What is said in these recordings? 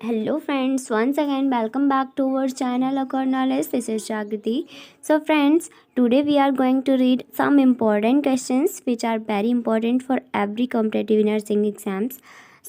Hello friends, once again welcome back to our channel Accord Knowledge. This is Jagriti. So friends, today we are going to read some important questions which are very important for every competitive nursing exams.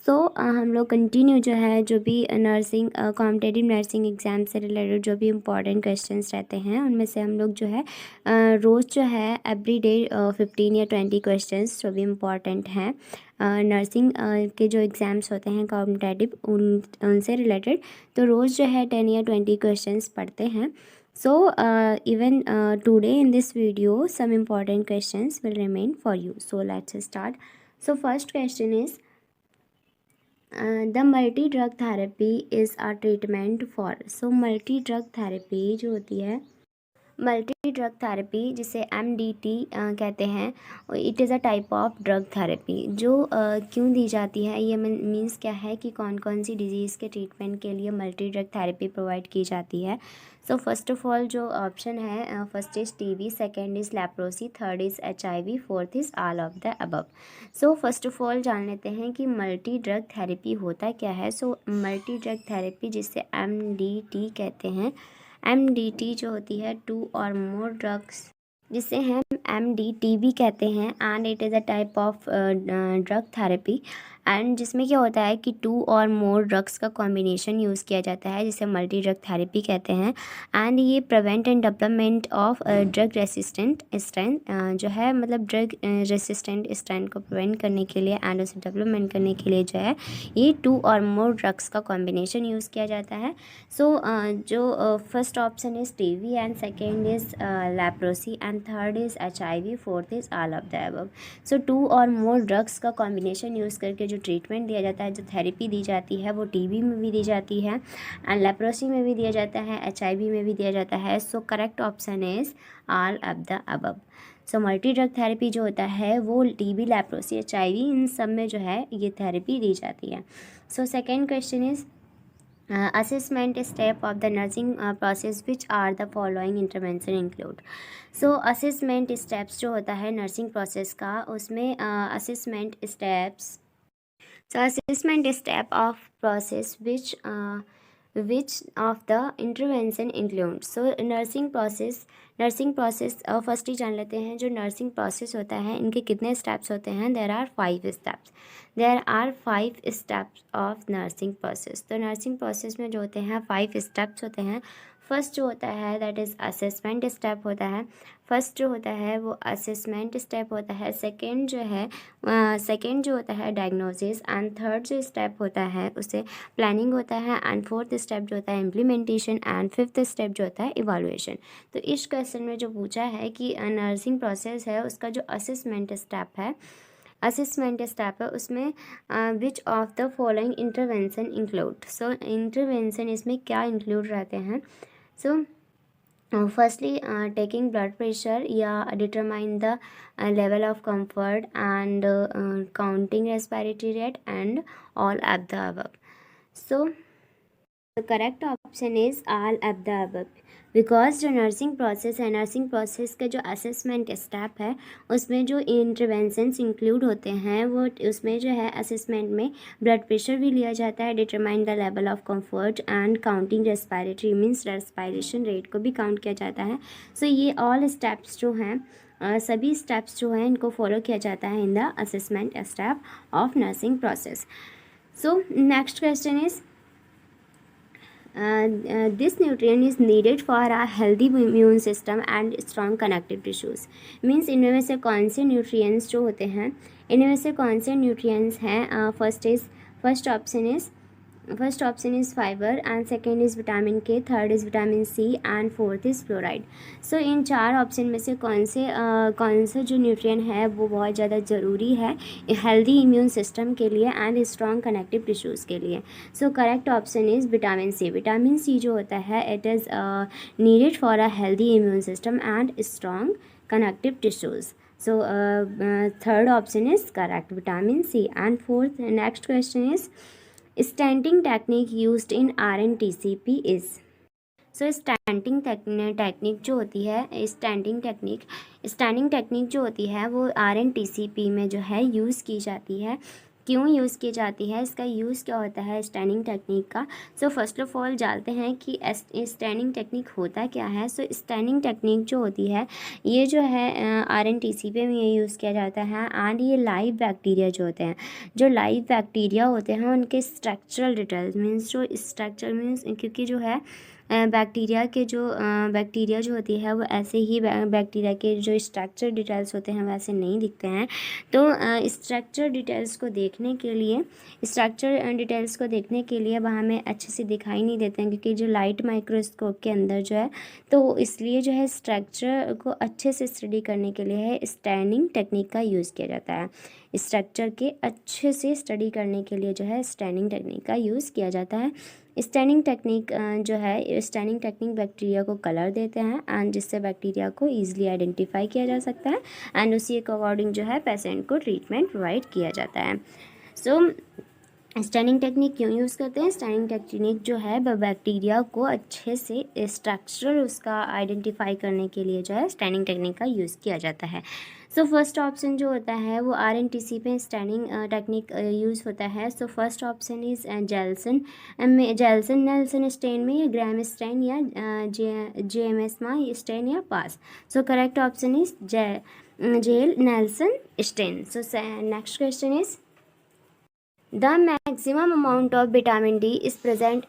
हम लोग continue जो है जो भी nursing competitive nursing exam से related जो भी important questions रहते हैं उनमें से हम लोग जो है रोज़ जो है एवरी डे 15 या 20 क्वेश्चंस जो भी इम्पोर्टेंट हैं नर्सिंग के जो एग्ज़ाम्स होते हैं कॉम्पिटेटिव उनसे रिलेटेड, तो रोज़ जो है 10 या 20 क्वेश्चंस पढ़ते हैं. So even today in this video some important questions will remain for you. So let's start. So first question is the multi drug therapy is a treatment for. So multi drug therapy जो होती है multi drug therapy जिसे MDT कहते हैं, it is a type of drug therapy जो क्यों दी जाती है. ये मीन्स क्या है कि कौन कौन सी डिजीज़ के ट्रीटमेंट के लिए मल्टी ड्रग थेरेपी प्रोवाइड की जाती है. सो फर्स्ट ऑफ ऑल जो ऑप्शन है first is TB, second is leprosy, third is HIV, fourth is all of the above. So first of all जान लेते हैं कि मल्टी ड्रग थेरेपी होता क्या है. सो मल्टी ड्रग थेरेपी जिसे MDT कहते हैं. MDT जो होती है टू और मोर ड्रग्स जिसे हम MDT भी कहते हैं and it is a type of drug therapy and जिसमें क्या होता है कि टू और मोर ड्रग्स का कॉम्बिनेशन यूज़ किया जाता है जिसे मल्टी ड्रग थेरेपी कहते हैं. एंड ये prevent and development of drug resistant strain जो है मतलब ड्रग रेसिस्टेंट स्ट्रेन को प्रिवेंट करने के लिए एंड उसे डेवलपमेंट करने के लिए जो है ये टू और मोर ड्रग्स का कॉम्बिनेशन यूज़ किया जाता है. सो जो first option is TB and second is leprosy and third is HIV, fourth is all of the above. So two और मोर ड्रग्स का कॉम्बिनेशन यूज़ करके जो ट्रीटमेंट दिया जाता है, जो थेरेपी दी जाती है वो TB में भी दी जाती है एंड लेप्रोसी में भी दिया जाता है, HIV में भी दिया जाता है. सो correct option is all of the above. So multi drug therapy जो होता है वो TB, लेप्रोसी, HIV इन सब में जो है ये थेरेपी दी जाती है. So second question is assessment step of the nursing process which are the following intervention include. So assessment steps जो होता है नर्सिंग प्रोसेस का उसमें assessment steps. So assessment step of process which of the intervention include. So nursing process first ही जान लेते हैं. जो नर्सिंग प्रोसेस होता है इनके कितने स्टेप्स होते हैं. There are 5 steps of nursing process. तो नर्सिंग प्रोसेस में जो होते हैं 5 स्टेप्स होते हैं. फर्स्ट जो होता है दैट इज़ असेसमेंट स्टेप होता है. फर्स्ट जो होता है वो असेसमेंट स्टेप होता है. सेकंड जो होता है डायग्नोसिस एंड थर्ड जो स्टेप होता है उसे प्लानिंग होता है एंड फोर्थ स्टेप जो होता है इम्प्लीमेंटेशन एंड फिफ्थ स्टेप जो होता है इवैल्यूएशन. तो इस क्वेश्चन में जो पूछा है कि नर्सिंग प्रोसेस है उसका जो असेसमेंट स्टेप है उसमें which of the following intervention include. So intervention इसमें क्या इंक्लूड रहते हैं. So firstly taking blood pressure या determine the level of comfort and counting respiratory rate and all of the above. So the correct option is all of the above because जो nursing process का जो assessment step है उसमें जो interventions include होते हैं वो उसमें जो है असेसमेंट में ब्लड प्रेशर भी लिया जाता है, determine the level of comfort and counting respiratory means respiration rate को भी काउंट किया जाता है. सो ये ऑल स्टेप्स जो हैं सभी स्टेप्स जो हैं इनको फॉलो किया जाता है in the assessment step of nursing process. So next question is this nutrient is needed for a healthy immune system and strong connective tissues. Means इनमें में से कौन से न्यूट्रिएंट्स जो होते हैं इनमें से कौन से न्यूट्रिएंट्स हैं. First option is fibre and second is vitamin K, third is vitamin C and fourth is fluoride. So इन चार ऑप्शन में से कौन से जो न्यूट्रिएंट है वो बहुत ज़्यादा ज़रूरी है हेल्दी इम्यून सिस्टम के लिए एंड स्ट्रॉन्ग कनेक्टिव टिश्यूज़ के लिए. सो correct option is vitamin C. Vitamin C जो होता है it is needed for a healthy immune system and strong connective tissues. So third option is correct, vitamin C. And fourth, next question is stenting technique used in RNTCP is. So standing technique जो होती है standing technique जो होती है वो RNTCP में जो है यूज़ की जाती है. क्यों यूज़ की जाती है, इसका यूज़ क्या होता है स्टैनिंग टेक्निक का। सो फर्स्ट ऑफ ऑल जानते हैं कि स्टैनिंग टेक्निक होता क्या है। सो स्टैनिंग टेक्निक जो होती है ये जो है RNTCP में ये यूज़ किया जाता है। एंड ये लाइव बैक्टीरिया जो होते हैं, जो लाइव बैक्टीरिया होते हैं उनके स्ट्रक्चरल डिटेल्स मीन्स, जो स्ट्रक्चर मीन्स क्योंकि जो है बैक्टीरिया के जो बैक्टीरिया जो होती है वो ऐसे ही बैक्टीरिया के जो स्ट्रक्चर डिटेल्स होते हैं वैसे नहीं दिखते हैं। तो स्ट्रक्चर डिटेल्स को देखने के लिए वह हमें अच्छे से दिखाई नहीं देते हैं, क्योंकि जो लाइट माइक्रोस्कोप के अंदर जो है, तो इसलिए जो है स्ट्रक्चर को अच्छे से स्टडी करने के लिए है स्टैनिंग टेक्निक का यूज़ किया जाता है। स्ट्रक्चर के अच्छे से स्टडी करने के लिए जो है स्टैनिंग टेक्निक का यूज़ किया जाता है। स्टैनिंग टेक्निक जो है, स्टैनिंग टेक्निक बैक्टीरिया को कलर देते हैं एंड जिससे बैक्टीरिया को ईजिली आइडेंटिफाई किया जा सकता है एंड उसी के अकॉर्डिंग जो है पेशेंट को ट्रीटमेंट प्रोवाइड किया जाता है। सो स्टैनिंग टेक्निक क्यों यूज़ करते हैं, स्टैनिंग टेक्निक जो है बैक्टीरिया को अच्छे से स्ट्रक्चर उसका आइडेंटिफाई करने के लिए जो है स्टैनिंग टेक्निक का यूज़ किया जाता है। सो फर्स्ट ऑप्शन जो होता है वो RNTC पे स्टैनिंग टेक्निक यूज़ होता है। So first option is Ziehl Neelsen stain में, या ग्राम स्टेन, या JMS स्टेन, या PAS. So correct option is Ziehl Neelsen stain. So next question is the maximum amount of vitamin D is present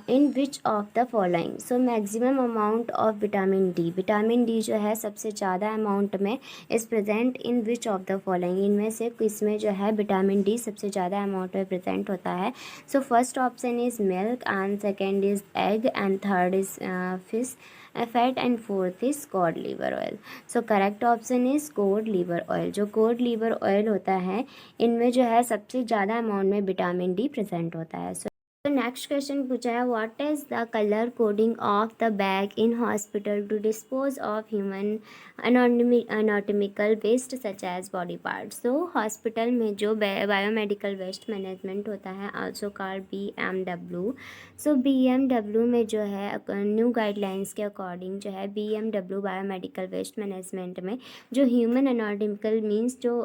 in which of the following। so maximum amount of vitamin D जो है सबसे ज़्यादा amount में is present in which of the following, इनमें से किसमें जो है विटामिन डी सबसे ज़्यादा अमाउंट में प्रेजेंट होता है। So first option is milk and second is egg and third is fish fat and fourth is cod liver oil. So correct option is cod liver oil. जो cod liver oil होता है इनमें जो है सबसे ज़्यादा अमाउंट में vitamin D present होता है। तो नेक्स्ट क्वेश्चन पूछा है what is the colour coding of the bag in hospital to dispose of human anatomical waste such as body parts. तो हॉस्पिटल में जो बायोमेडिकल वेस्ट मैनेजमेंट होता है also called BMW। So BMW में जो है न्यू गाइडलाइंस के according जो है BMW बायोमेडिकल वेस्ट मैनेजमेंट में जो ह्यूमन एनाटॉमिकल मीन्स जो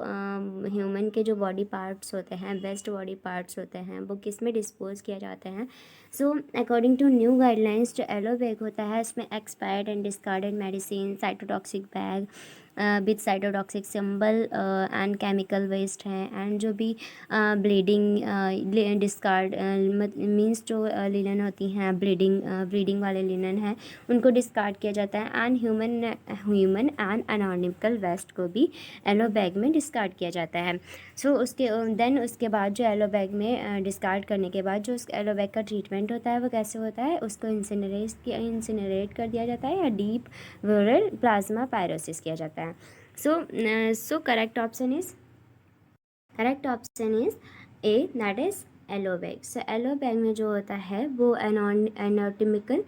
ह्यूमन के जो बॉडी पार्ट्स होते हैं, वेस्ट बॉडी पार्ट्स होते हैं, वो किस में डिस्पोज किया जाते हैं। So according to new guidelines जो येलो बैग होता है इसमें expired and discarded medicine, cytotoxic bag with cytotoxic symbol and chemical waste हैं एंड जो भी ब्लीडिंग डिस्कार्ड मीन्स जो लिनन होती हैं ब्लीडिंग वाले लिनन हैं उनको डिस्कार्ड किया जाता है and human and anatomical waste को भी येलो बैग में डिस्कार्ड किया जाता है। सो उसके बाद जो येलो बैग में डिस्कार्ड करने के बाद जो उस येलो बैग का ट्रीटमेंट होता है वो कैसे होता है, उसको इंसिनरेट कर दिया जाता है या डीप रूरल प्लाज्मा पायरोसिस किया जाता है। सो correct option is a, that is yellow bag. So yellow bag में जो होता है वो एनाटॉमिकल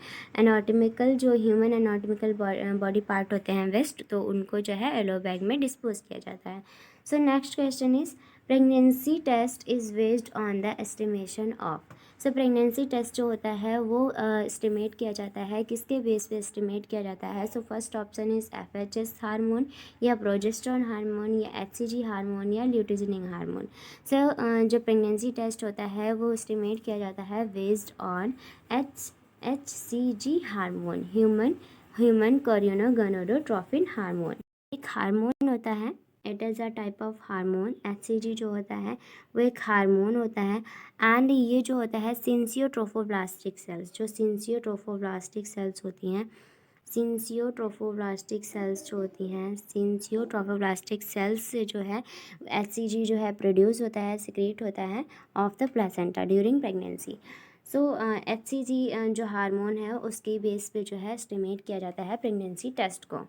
जो ह्यूमन एनाटॉमिकल बॉडी पार्ट होते हैं वेस्ट, तो उनको जो है येलो बैग में डिस्पोज किया जाता है। So next question is pregnancy test is based on the estimation of. सो प्रेगनेंसी टेस्ट जो होता है वो एस्टिमेट किया जाता है, किसके बेस पे एस्टिमेट किया जाता है। So first option is FHS hormone, या प्रोजेस्टेरोन हार्मोन, या HCG हार्मोन, या ल्यूटिनिंग हार्मोन। सो जो प्रेगनेंसी टेस्ट होता है वो एस्टिमेट किया जाता है based on HCG hormone, human chorionic gonadotropin hormone. एक हार्मोन होता है, it is a type of hormone. HCG जो होता है वो एक हार्मोन होता है एंड ये जो होता है सिंसियोट्रोफोब्लास्टिक सेल्स, जो सिंसियोट्रोफोब्लास्टिक सेल्स होती हैं, सिंसियोट्रोफोब्लास्टिक सेल्स से जो है HCG जो है प्रोड्यूस होता है, सिक्रेट होता है of the placenta during pregnancy. So HCG जो हार्मोन है उसके बेस पे जो है एस्टिमेट किया जाता है प्रेगनेंसी टेस्ट को।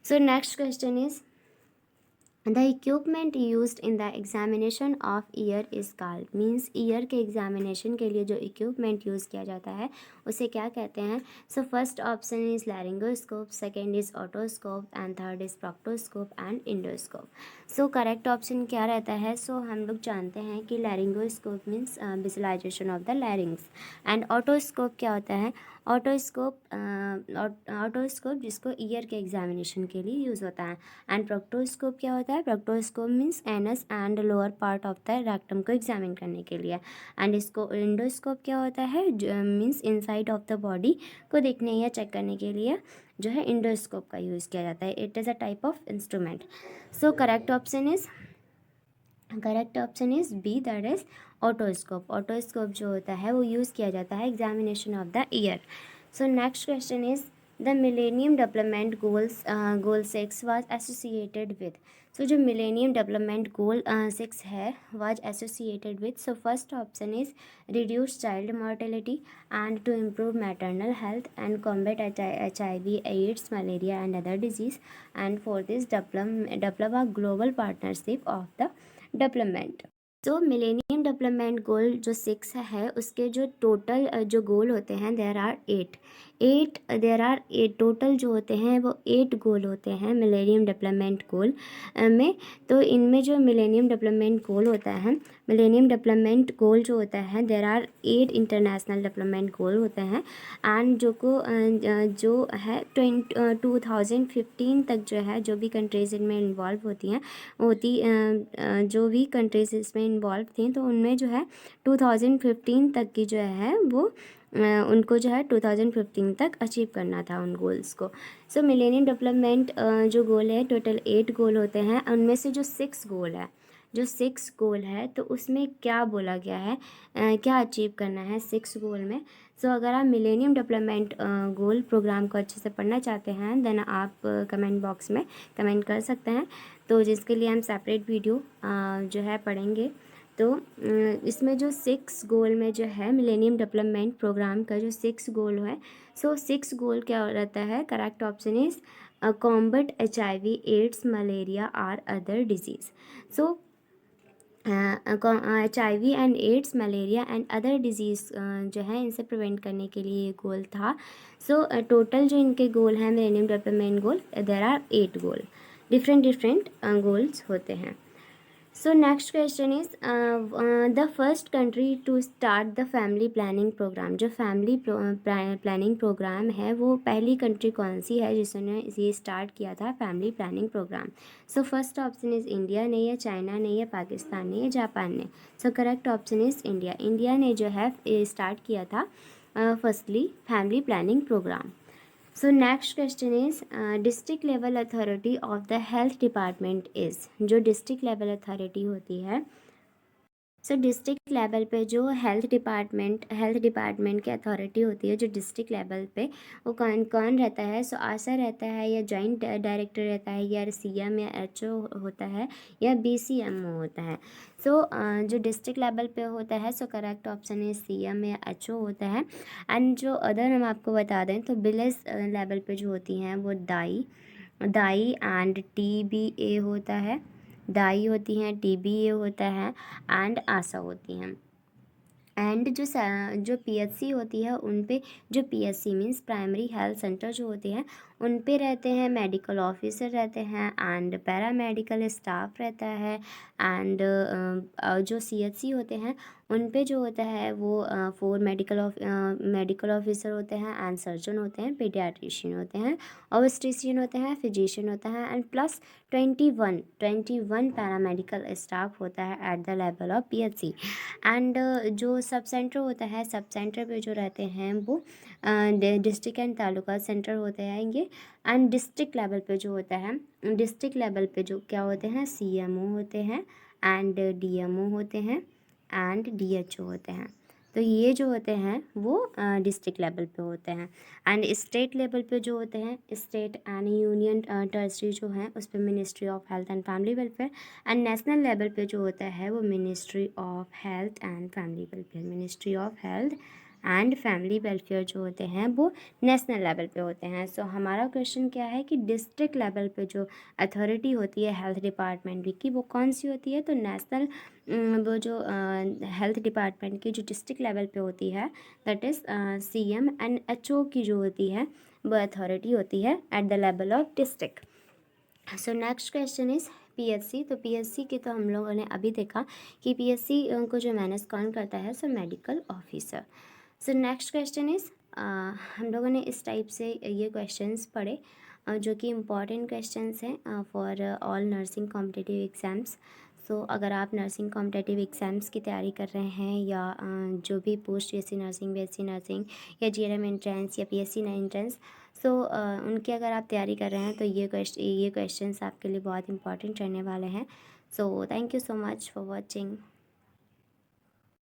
सो next question is the equipment used in the examination of year is called. Means year के एग्जामिनेशन के लिए जो इक्विपमेंट यूज़ किया जाता है उसे क्या कहते हैं। So first option is laryngoscope, second is otoscope and third is proctoscope and endoscope. So correct option क्या रहता है। सो हम लोग जानते हैं कि laryngoscope means visualisation of the larynx and otoscope क्या होता है, ऑटोस्कोप जिसको ईयर के एग्जामिनेशन के लिए यूज़ होता है एंड प्रोक्टोस्कोप क्या होता है, है? Proctoscope means anus and lower part of the rectum को एग्जामिन करने के लिए। एंड इसको एंडोस्कोप क्या होता है? Means inside of the body को देखने या चेक करने के लिए जो है एंडोस्कोप का यूज़ किया जाता है। It is a type of instrument. So correct option is B, that is otoscope. Otoscope जो होता है वो यूज़ किया जाता है examination of the ear. So next question is the millennium development goal 6 was associated with. So जो millennium development goal 6 है was associated with, so first option is reduce child mortality and to improve maternal health and combat HIV, AIDS, malaria and other disease, and fourth is develop a global partnership of the development. तो millennium development गोल जो 6 है उसके जो total जो गोल होते हैं there are 8 total जो होते हैं वो 8 गोल होते हैं मिलेनियम डेवलपमेंट गोल में। तो इनमें जो मिलेनियम डेवलपमेंट गोल होता है, मिलेनियम डेवलपमेंट गोल जो होता है there are 8 international development goal होते हैं। एंड जो है 2015 तक जो है जो भी कंट्रीज़ इनमें इन्वॉल्व जो भी कंट्रीज़ इसमें इन्वॉल्व थी तो उनमें जो है 2015 तक की जो है वो उनको जो है 2015 तक अचीव करना था उन गोल्स को। सो मिलेनियम डेवलपमेंट जो गोल है टोटल 8 गोल होते हैं। उनमें से जो 6 गोल है तो उसमें क्या बोला गया है, क्या अचीव करना है 6 गोल में। सो अगर आप मिलेनियम डेवलपमेंट गोल प्रोग्राम को अच्छे से पढ़ना चाहते हैं देन आप कमेंट बॉक्स में कमेंट कर सकते हैं, तो जिसके लिए हम सेपरेट वीडियो जो है पढ़ेंगे। तो इसमें जो 6 गोल में जो है मिलेनियम डेवलपमेंट प्रोग्राम का जो 6 गोल है, सो 6 गोल क्या रहता है? Correct option is combat HIV, AIDS, malaria और other disease. So HIV and AIDS, malaria and other disease जो है इनसे प्रिवेंट करने के लिए ये गोल था। सो टोटल जो इनके गोल हैं millennium development goal there are 8 goal, different goals होते हैं। So next question is the first country to start the family planning program। जो फैमिली प्लानिंग प्रोग्राम है वो पहली कंट्री कौन सी है जिसने ये स्टार्ट किया था family planning programme? So first option is India ने, या चाइना ने, या पाकिस्तान ने, या जापान ने। So correct option is India. India ने जो है स्टार्ट किया था firstly family planning programme. So next question is district level authority of the health department is. जो डिस्ट्रिक्ट लेवल अथॉरिटी होती है, सो डिस्ट्रिक्ट लेवल पे जो हेल्थ डिपार्टमेंट की अथॉरिटी होती है जो डिस्ट्रिक्ट लेवल पे, वो कौन कौन रहता है? सो आशा रहता है, या जॉइंट डायरेक्टर रहता है, या CM या HO होता है, या BCMO होता है। सो जो डिस्ट्रिक्ट लेवल पे होता है सो करेक्ट ऑप्शन है CM या HO होता है। एंड जो अदर हम आपको बता दें तो विलेज लेवल पे जो होती हैं वो दाई एंड TBA होता है, दाई होती हैं, TBA होता है एंड आशा होती हैं। एंड जो PHC होती है उन पे, जो PHC means primary health centre जो होते हैं उन पे रहते हैं मेडिकल ऑफिसर रहते हैं एंड पैरामेडिकल स्टाफ रहता है। एंड जो CHC होते हैं उन पे जो होता है वो 4 मेडिकल ऑफिसर होते हैं एंड सर्जन होते हैं, पीडियाट्रिशियन होते हैं, ऑब्स्टेट्रिशियन होते हैं, फिजिशियन होता है एंड प्लस 21 पैरामेडिकल स्टाफ होता है at the level of PHC। And जो सब सेंटर होता है, सब सेंटर पे जो रहते हैं वो डिस्ट्रिक्ट एंड तालुका सेंटर होते हैं ये। एंड डिस्ट्रिक्ट लेवल पे जो होता है, डिस्ट्रिक्ट लेवल पे जो क्या होते हैं? CMO होते हैं एंड DMO होते हैं एंड DHO होते हैं। तो ये जो होते हैं वो डिस्ट्रिक्ट लेवल पे होते हैं। एंड स्टेट लेवल पे जो होते हैं, स्टेट एंड यूनियन टेरिटरी जो हैं उस पर ministry of health and family welfare. And national level पे जो होता है वो ministry of health and family welfare, ministry of health and family welfare जो होते हैं वो नेशनल लेवल पे होते हैं। सो हमारा क्वेश्चन क्या है कि डिस्ट्रिक्ट लेवल पे जो अथॉरिटी होती है हेल्थ डिपार्टमेंट की वो कौन सी होती है? तो नेशनल वो जो हेल्थ डिपार्टमेंट की जो डिस्ट्रिक्ट लेवल पे होती है that is CM and HO की जो होती है वो अथॉरिटी होती है at the level of district. So next question is PHC। तो PHC की तो हम लोगों ने अभी देखा कि PHC को जो मैनेज कौन करता है, so medical officer. So next question is हम लोगों ने इस टाइप से ये क्वेश्चंस पढ़े जो कि इम्पॉर्टेंट क्वेश्चंस हैं for all nursing competitive exams. सो अगर आप नर्सिंग कॉम्पिटिटिव एग्ज़ाम्स की तैयारी कर रहे हैं या जो भी post BSc nursing, BSc nursing या जीएनएम एंट्रेंस या पीएससी एंट्रेंस, सो उनकी अगर आप तैयारी कर रहे हैं तो ये क्वेश्चंस आपके लिए बहुत इंपॉर्टेंट रहने वाले हैं। So thank you so much for watching.